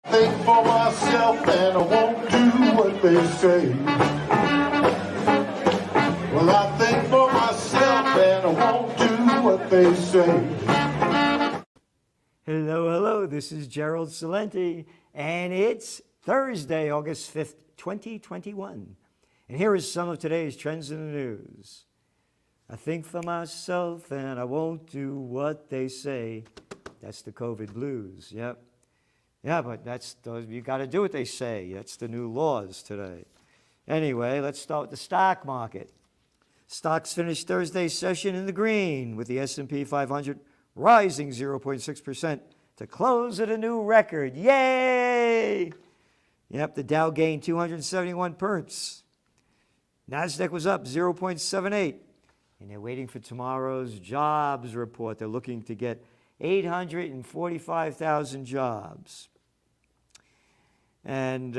Think for myself and I won't do what they say. Well, I think for myself and I won't do what they say. Hello, this is Gerald Salenti, and it's Thursday, August 5th, 2021. And here is some of today's trends in the news. I think for myself and I won't do what they say. That's the COVID blues, yep. Yeah, but you got to do what they say. That's the new laws today. Anyway, let's start with the stock market. Stocks finished Thursday's session in the green, with the S&P 500 rising 0.6% to close at a new record. Yay! Yep, the Dow gained 271 points. NASDAQ was up 0.78. And they're waiting for tomorrow's jobs report. They're looking to get 845,000 jobs. And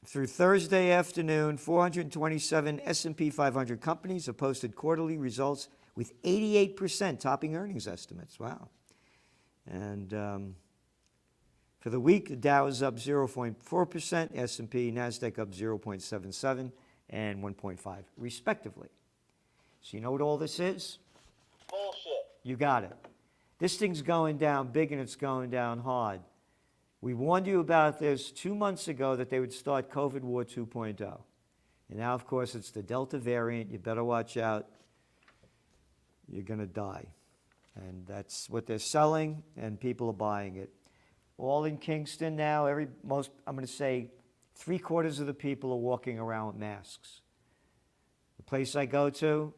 through Thursday afternoon, 427 S&P 500 companies have posted quarterly results with 88% topping earnings estimates. Wow. And for the week, the Dow is up 0.4%, S&P, NASDAQ up 0.77 and 1.5 respectively. So you know what all this is? Bullshit. You got it. This thing's going down big and it's going down hard. We warned you about this 2 months ago that they would start COVID War 2.0. And now, of course, it's the Delta variant. You better watch out. You're going to die. And that's what they're selling, and people are buying it. All in Kingston now, I'm going to say 3/4 of the people are walking around with masks. The place I go to,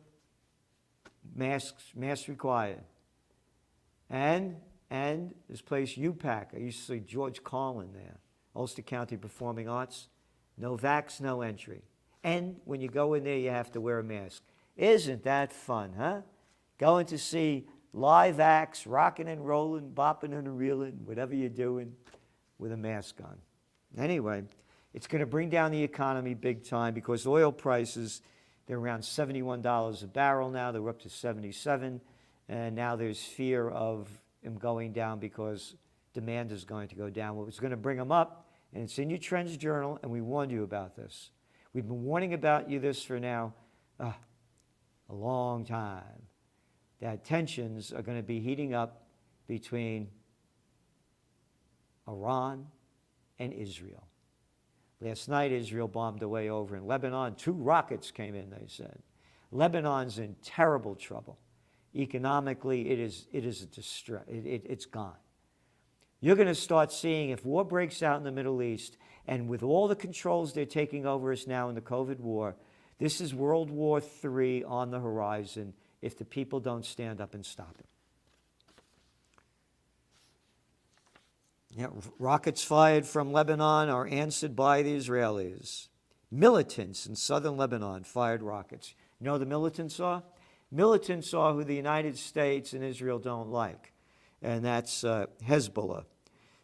masks required. And this place, UPAC, I used to see George Carlin there, Ulster County Performing Arts, no vax, no entry. And when you go in there, you have to wear a mask. Isn't that fun, huh? Going to see live acts, rocking and rolling, bopping and reeling, whatever you're doing, with a mask on. Anyway, it's going to bring down the economy big time because oil prices, they're around $71 a barrel now. They're up to 77, and now there's fear of them going down because demand is going to go down. Well, it's going to bring them up, and it's in your Trends Journal, and we warned you about this. We've been warning about you this for now a long time, that tensions are going to be heating up between Iran and Israel. Last night, Israel bombed away over in Lebanon. 2 rockets came in, they said. Lebanon's in terrible trouble. Economically, it is a distress. It's gone. You're going to start seeing, if war breaks out in the Middle East, and with all the controls they're taking over us now in the COVID war, this is World War III on the horizon if the people don't stand up and stop it. Yeah, rockets fired from Lebanon are answered by the Israelis. Militants in southern Lebanon fired rockets. You know who the militants are? Militants are who the United States and Israel don't like, and that's Hezbollah.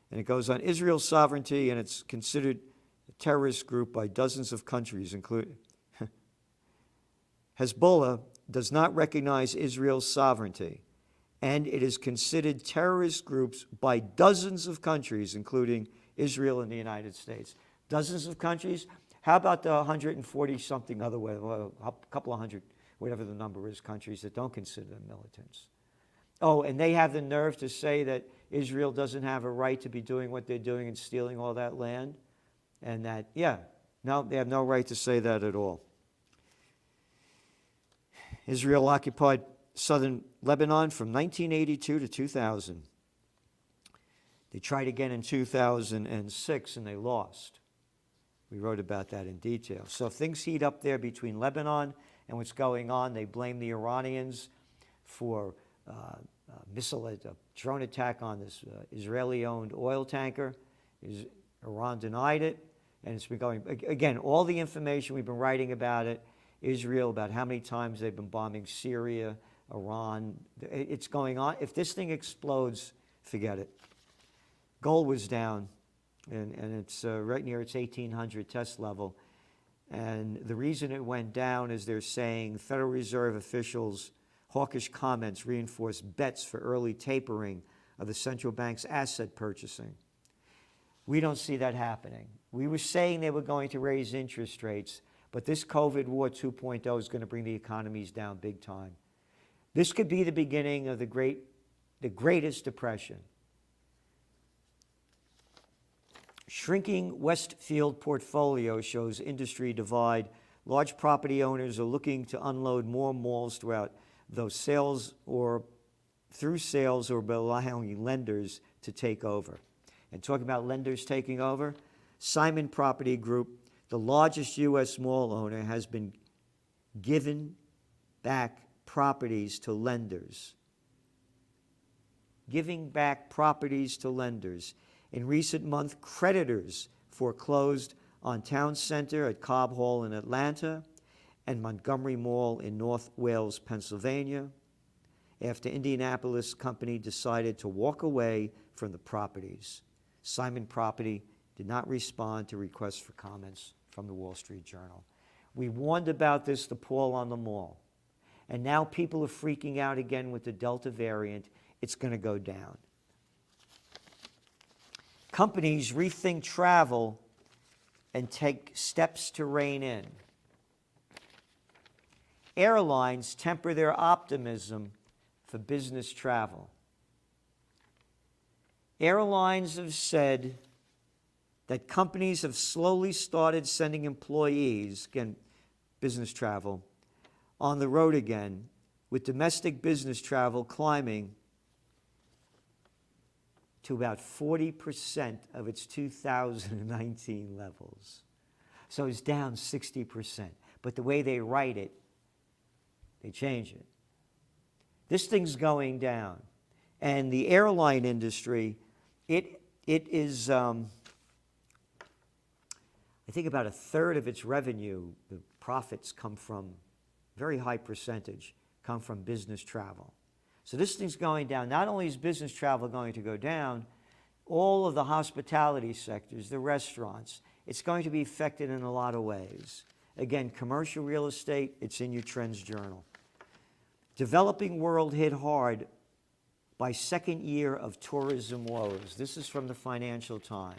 And it goes on Israel's sovereignty, and it's considered a terrorist group by dozens of countries, including Hezbollah does not recognize Israel's sovereignty, and it is considered terrorist groups by dozens of countries, including Israel and the United States. Dozens of countries? How about the 140-something other way, a couple of hundred, whatever the number is, countries that don't consider them militants? Oh, and they have the nerve to say that Israel doesn't have a right to be doing what they're doing and stealing all that land? And that, no, they have no right to say that at all. Israel occupied southern Lebanon from 1982 to 2000. They tried again in 2006 and they lost. We wrote about that in detail. So if things heat up there between Lebanon and what's going on, they blame the Iranians for a drone attack on this Israeli-owned oil tanker. Iran denied it, and it's been going, again, all the information, we've been writing about it, Israel, about how many times they've been bombing Syria, Iran. It's going on. If this thing explodes, forget it. Gold was down, and it's right near its 1800 test level. And the reason it went down is they're saying Federal Reserve officials' hawkish comments reinforce bets for early tapering of the central bank's asset purchasing. We don't see that happening. We were saying they were going to raise interest rates, but this COVID War 2.0 is going to bring the economies down big time. This could be the beginning of the greatest depression. Shrinking Westfield portfolio shows industry divide. Large property owners are looking to unload more malls through sales or by allowing lenders to take over. And talking about lenders taking over, Simon Property Group, the largest U.S. mall owner, has been given back properties to lenders. Giving back properties to lenders. In recent months, creditors foreclosed on Town Center at Cobb Hall in Atlanta and Montgomery Mall in North Wales, Pennsylvania, after Indianapolis company decided to walk away from the properties. Simon Property did not respond to requests for comments from the Wall Street Journal. We warned about this, the pall on the mall. And now people are freaking out again with the Delta variant. It's going to go down. Companies rethink travel and take steps to rein in. Airlines temper their optimism for business travel. Airlines have said that companies have slowly started sending employees, again, business travel, on the road again, with domestic business travel climbing to about 40% of its 2019 levels. So it's down 60%. But the way they write it, they change it. This thing's going down. And the airline industry, it is, I think about a third of its revenue, the profits come from, very high percentage, come from business travel. So this thing's going down. Not only is business travel going to go down, all of the hospitality sectors, the restaurants, it's going to be affected in a lot of ways. Again, commercial real estate, it's in your Trends Journal. Developing world hit hard by second year of tourism woes. This is from the Financial Times.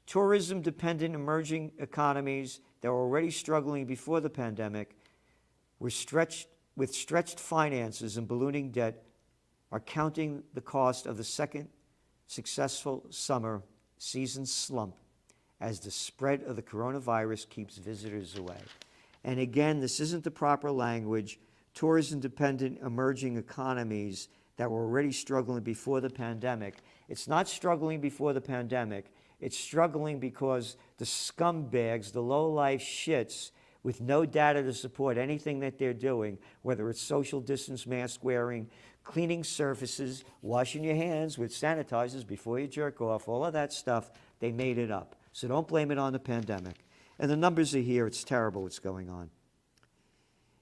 Tourism-dependent emerging economies that were already struggling before the pandemic were stretched finances and ballooning debt are counting the cost of the second successful summer season slump as the spread of the coronavirus keeps visitors away. And again, this isn't the proper language. Tourism-dependent emerging economies that were already struggling before the pandemic. It's not struggling before the pandemic. It's struggling because the scumbags, the low-life shits, with no data to support anything that they're doing, whether it's social distance mask wearing, cleaning surfaces, washing your hands with sanitizers before you jerk off, all of that stuff, they made it up. So don't blame it on the pandemic. And the numbers are here. It's terrible what's going on.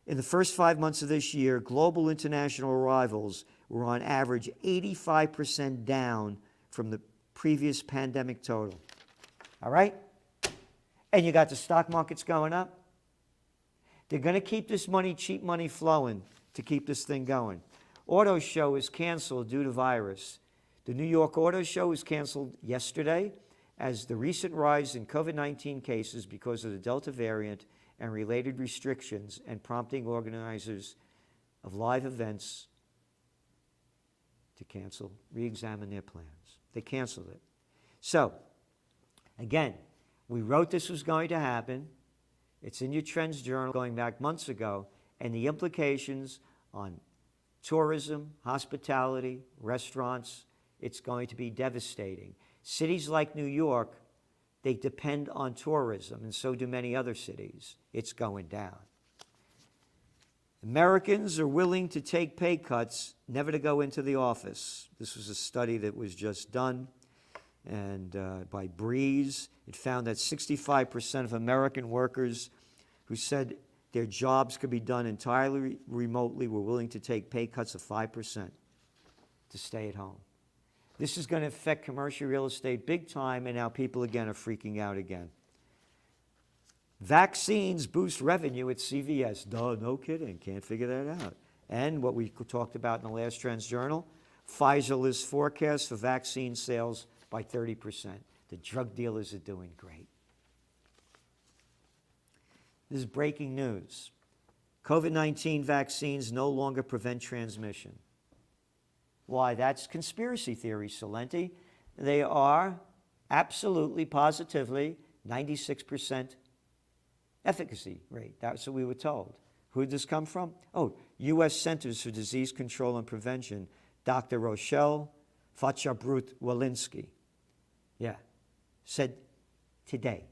In the first 5 months of this year, global international arrivals were on average 85% down from the previous pandemic total. All right? And you got the stock markets going up. They're going to keep this money, cheap money, flowing to keep this thing going. Auto show is canceled due to virus. The New York Auto Show was canceled yesterday as the recent rise in COVID-19 cases because of the Delta variant and related restrictions and prompting organizers of live events to cancel, re-examine their plans. They canceled it. So, again, we wrote this was going to happen. It's in your Trends Journal going back months ago, and the implications on tourism, hospitality, restaurants, it's going to be devastating. Cities like New York, they depend on tourism, and so do many other cities. It's going down. Americans are willing to take pay cuts, never to go into the office. This was a study that was just done and by Breeze. It found that 65% of American workers who said their jobs could be done entirely remotely were willing to take pay cuts of 5% to stay at home. This is going to affect commercial real estate big time, and now people again are freaking out again. Vaccines boost revenue at CVS. Duh, no kidding. Can't figure that out. And what we talked about in the last Trends Journal, Pfizer lists forecasts for vaccine sales by 30%. The drug dealers are doing great. This is breaking news. COVID-19 vaccines no longer prevent transmission. Why? That's conspiracy theory, Salenti. They are absolutely, positively 96% efficacy rate. That's what we were told. Who did this come from? Oh, U.S. Centers for Disease Control and Prevention, Dr. Rochelle Fachabrut-Walensky. Yeah, said today.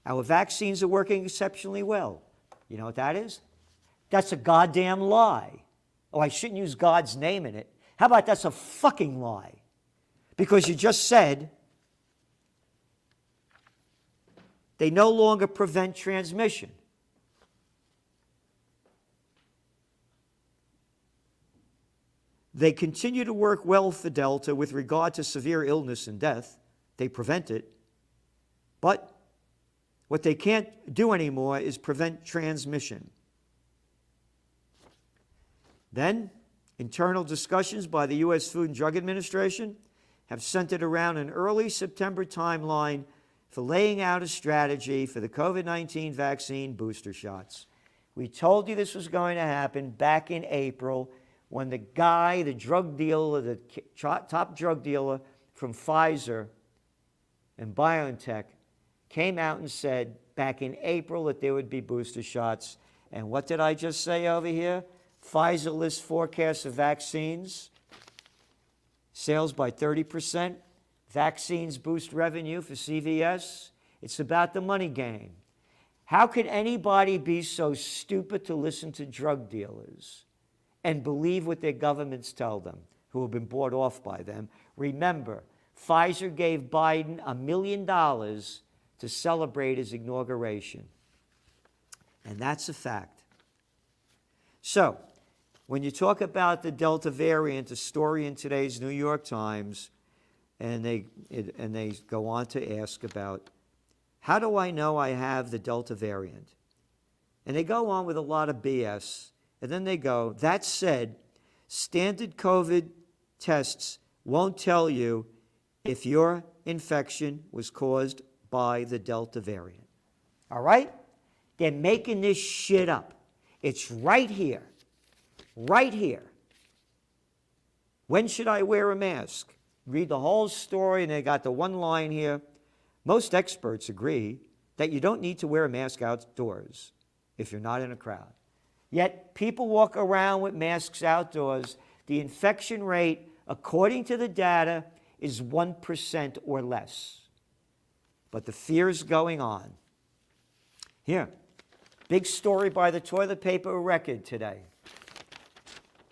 Our vaccines are working exceptionally well. You know what that is? That's a goddamn lie. Oh, I shouldn't use God's name in it. How about that's a fucking lie? Because you just said they no longer prevent transmission. They continue to work well for Delta with regard to severe illness and death. They prevent it. But what they can't do anymore is prevent transmission. Then, internal discussions by the U.S. Food and Drug Administration have centered around an early September timeline for laying out a strategy for the COVID-19 vaccine booster shots. We told you this was going to happen back in April when the guy, the drug dealer, the top drug dealer from Pfizer and BioNTech came out and said back in April that there would be booster shots. And what did I just say over here? Pfizer lists forecasts of vaccines, sales by 30%. Vaccines boost revenue for CVS. It's about the money game. How could anybody be so stupid to listen to drug dealers and believe what their governments tell them, who have been bought off by them? Remember, Pfizer gave Biden $1 million to celebrate his inauguration. And that's a fact. So, when you talk about the Delta variant, a story in today's New York Times, and they go on to ask about, how do I know I have the Delta variant? And they go on with a lot of BS. And then they go, that said, standard COVID tests won't tell you if your infection was caused by the Delta variant. All right? They're making this shit up. It's right here. Right here. When should I wear a mask? Read the whole story, and they got the one line here. Most experts agree that you don't need to wear a mask outdoors if you're not in a crowd. Yet people walk around with masks outdoors. The infection rate, according to the data, is 1% or less. But the fear is going on. Here, big story by the Toilet Paper Record today.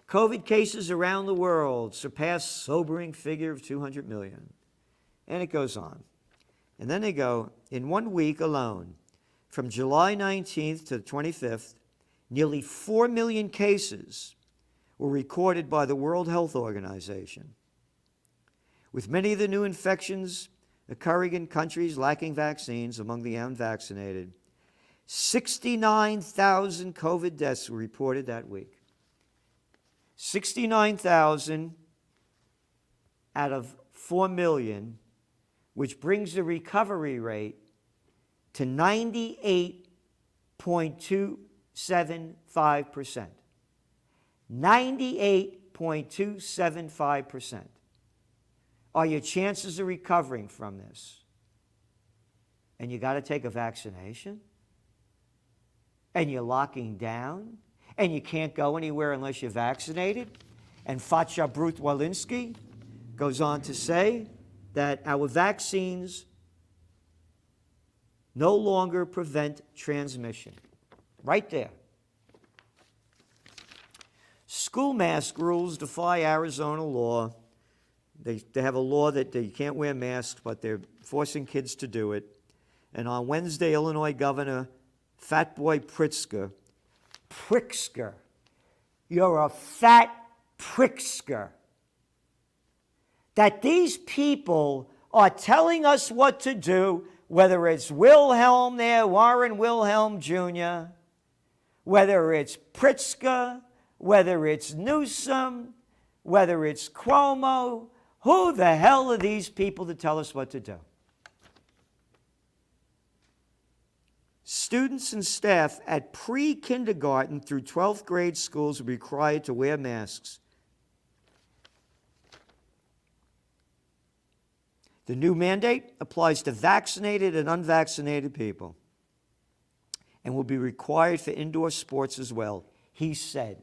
COVID cases around the world surpass sobering figure of 200 million. And it goes on. And then they go, in 1 week alone, from July 19th to the 25th, nearly 4 million cases were recorded by the World Health Organization. With many of the new infections occurring in countries lacking vaccines among the unvaccinated, 69,000 COVID deaths were reported that week. 69,000 out of 4 million, which brings the recovery rate to 98.275%. 98.275%. Are your chances of recovering from this? And you got to take a vaccination? And you're locking down? And you can't go anywhere unless you're vaccinated? And Fachabrut-Walensky goes on to say that our vaccines no longer prevent transmission. Right there. School mask rules defy Arizona law. They have a law that you can't wear masks, but they're forcing kids to do it. And on Wednesday, Illinois Governor Fatboy Pritzker, you're a fat pricksker, that these people are telling us what to do, whether it's Wilhelm there, Warren Wilhelm Jr., whether it's Pritzker, whether it's Newsom, whether it's Cuomo, Who the hell are these people to tell us what to do? Students and staff at pre-kindergarten through 12th grade schools will be required to wear masks. The new mandate applies to vaccinated and unvaccinated people and will be required for indoor sports as well, he said.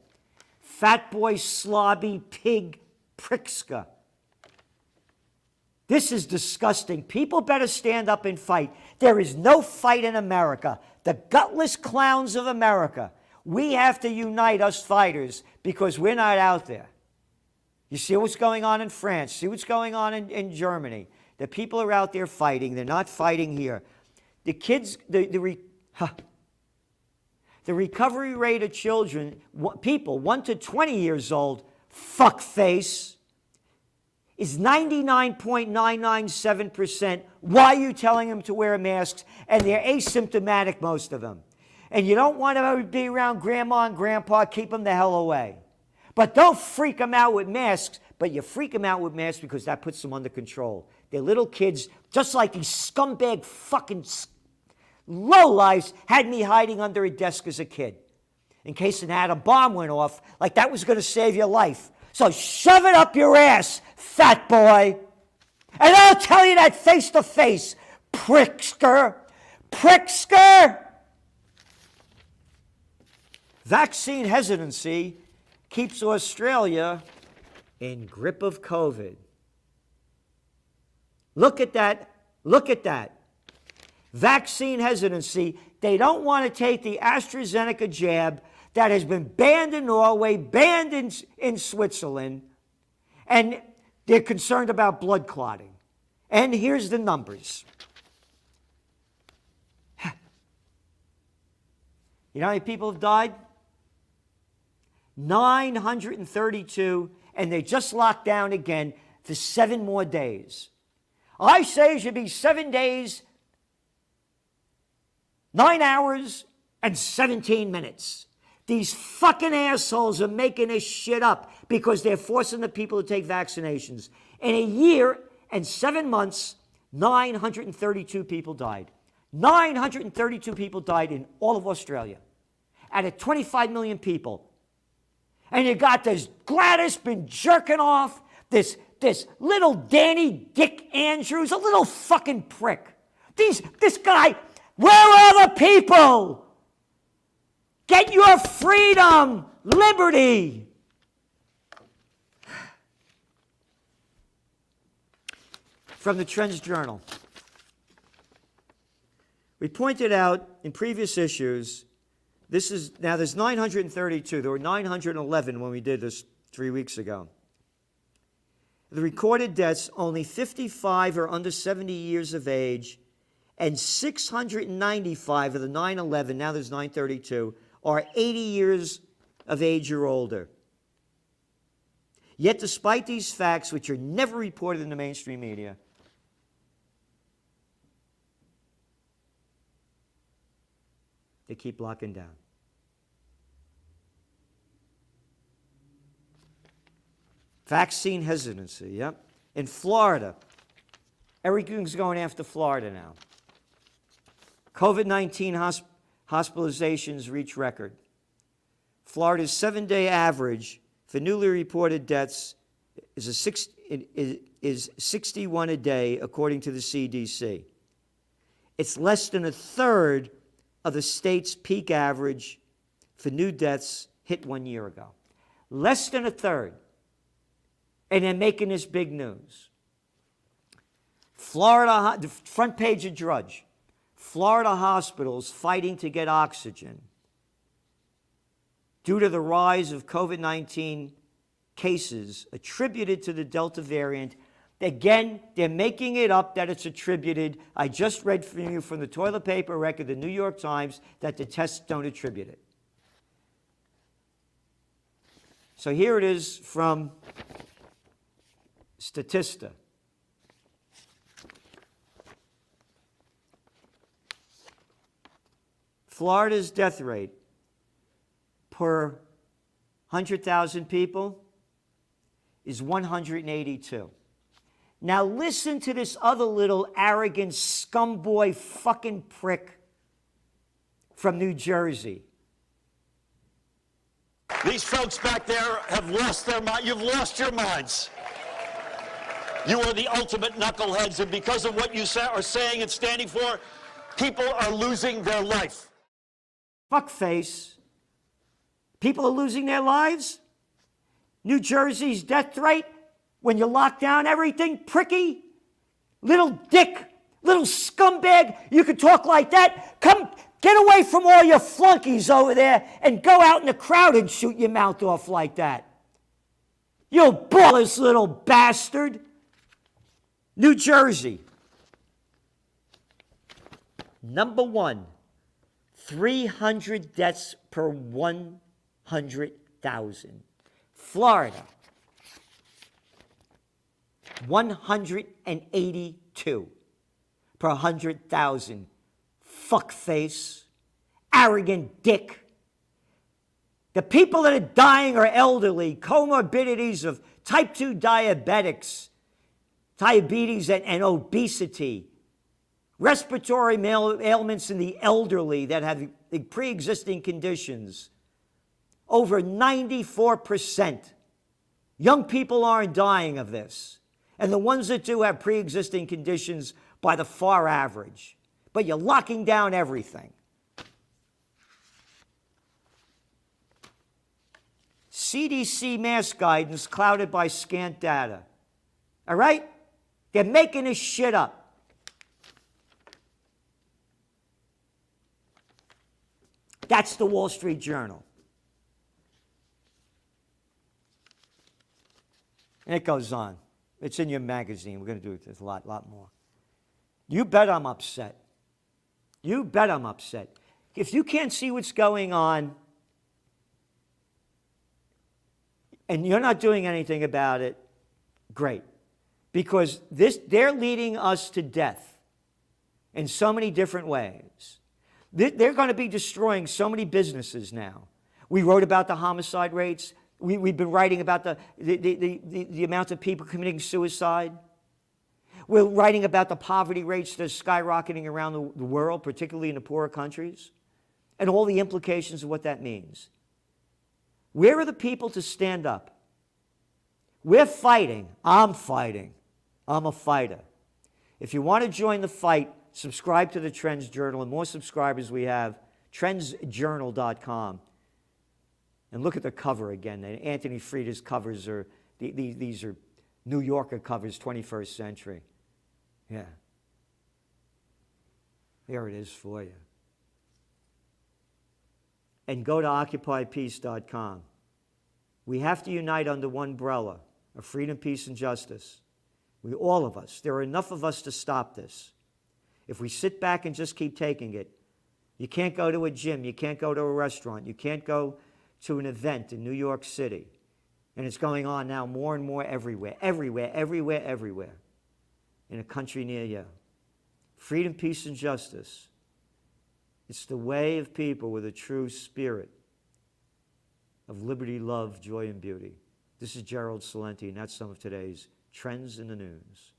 Fat boy, slobby, pig, prickska. This is disgusting. People better stand up and fight. There is no fight in America. The gutless clowns of America. We have to unite, us fighters, because we're not out there. You see what's going on in France. See what's going on in Germany. The people are out there fighting. They're not fighting here. The kids, the recovery rate of children, people 1 to 20 years old, fuckface, is 99.997%. Why are you telling them to wear masks? And they're asymptomatic, most of them. And you don't want to be around grandma and grandpa, keep them the hell away. But don't freak them out with masks, but you freak them out with masks because that puts them under control. They're little kids, just like these scumbag fucking lowlifes had me hiding under a desk as a kid in case an atom bomb went off, like that was going to save your life. So shove it up your ass, fat boy. And I'll tell you that face to face, prickster. Prickster! Vaccine hesitancy keeps Australia in grip of COVID. Look at that. Look at that. Vaccine hesitancy. They don't want to take the AstraZeneca jab that has been banned in Norway, banned in Switzerland, and they're concerned about blood clotting. And here's the numbers. You know how many people have died? 932, and they just locked down again for 7 more days. I say it should be 7 days, 9 hours, and 17 minutes. These fucking assholes are making this shit up because they're forcing the people to take vaccinations. In a year and 7 months, 932 people died. 932 people died in all of Australia out of 25 million people. And you got this Gladys been jerking off, this little Danny Dick Andrews, a little fucking prick. This guy, where are the people? Get your freedom, liberty. From the Trends Journal. We pointed out in previous issues, now there's 932. There were 911 when we did this 3 weeks ago. The recorded deaths, only 55 are under 70 years of age, and 695 of the 911, now there's 932, are 80 years of age or older. Yet despite these facts, which are never reported in the mainstream media, they keep locking down. Vaccine hesitancy, yep. In Florida, everything's going after Florida now. COVID-19 hospitalizations reach record. Florida's 7-day average for newly reported deaths is 61 a day, according to the CDC. It's less than a third of the state's peak average for new deaths hit 1 year ago. Less than a third. And they're making this big news. Florida, the front page of Drudge. Florida hospitals fighting to get oxygen due to the rise of COVID-19 cases attributed to the Delta variant. Again, they're making it up that it's attributed. I just read for you from the toilet paper record, the New York Times, that the tests don't attribute it. So here it is from Statista. Florida's death rate per 100,000 people is 182. Now listen to this other little arrogant scumboy fucking prick from New Jersey. These folks back there have lost their mind. You've lost your minds. You are the ultimate knuckleheads, and because of what you are saying and standing for, people are losing their life. Fuckface. People are losing their lives? New Jersey's death rate when you lock down everything? Pricky? Little dick? Little scumbag? You can talk like that? Come, get away from all your flunkies over there and go out in the crowd and shoot your mouth off like that. You ballless little bastard. New Jersey. Number 1, 300 deaths per 100,000. Florida, 182 per 100,000. Fuckface, arrogant dick. The people that are dying are elderly, comorbidities of type 2 diabetics, diabetes and obesity, respiratory ailments in the elderly that have pre-existing conditions. Over 94%. Young people aren't dying of this. And the ones that do have pre-existing conditions by the far average. But you're locking down everything. CDC mask guidance clouded by scant data. All right? They're making this shit up. That's the Wall Street Journal. And it goes on. It's in your magazine. We're going to do it a lot more. You bet I'm upset. You bet I'm upset. If you can't see what's going on and you're not doing anything about it, great. Because they're leading us to death in so many different ways. They're going to be destroying so many businesses now. We wrote about the homicide rates. We've been writing about the amount of people committing suicide. We're writing about the poverty rates that are skyrocketing around the world, particularly in the poorer countries, and all the implications of what that means. Where are the people to stand up? We're fighting. I'm fighting. I'm a fighter. If you want to join the fight, subscribe to the Trends Journal. And more subscribers we have, trendsjournal.com. And look at the cover again. Anthony Frieda's covers are, these are New Yorker covers, 21st century. Yeah. There it is for you. And go to occupypeace.com. We have to unite under one umbrella of freedom, peace, and justice. All of us. There are enough of us to stop this. If we sit back and just keep taking it, you can't go to a gym, you can't go to a restaurant, you can't go to an event in New York City. And it's going on now more and more everywhere, everywhere. In a country near you. Freedom, peace, and justice. It's the way of people with a true spirit of liberty, love, joy, and beauty. This is Gerald Celente, and that's some of today's Trends in the News.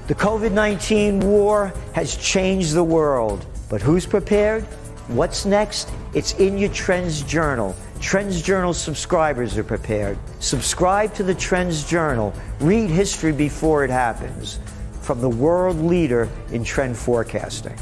The COVID-19 war has changed the world, but who's prepared? What's next? It's in your Trends Journal. Trends Journal subscribers are prepared. Subscribe to the Trends Journal. Read history before it happens. From the world leader in trend forecasting.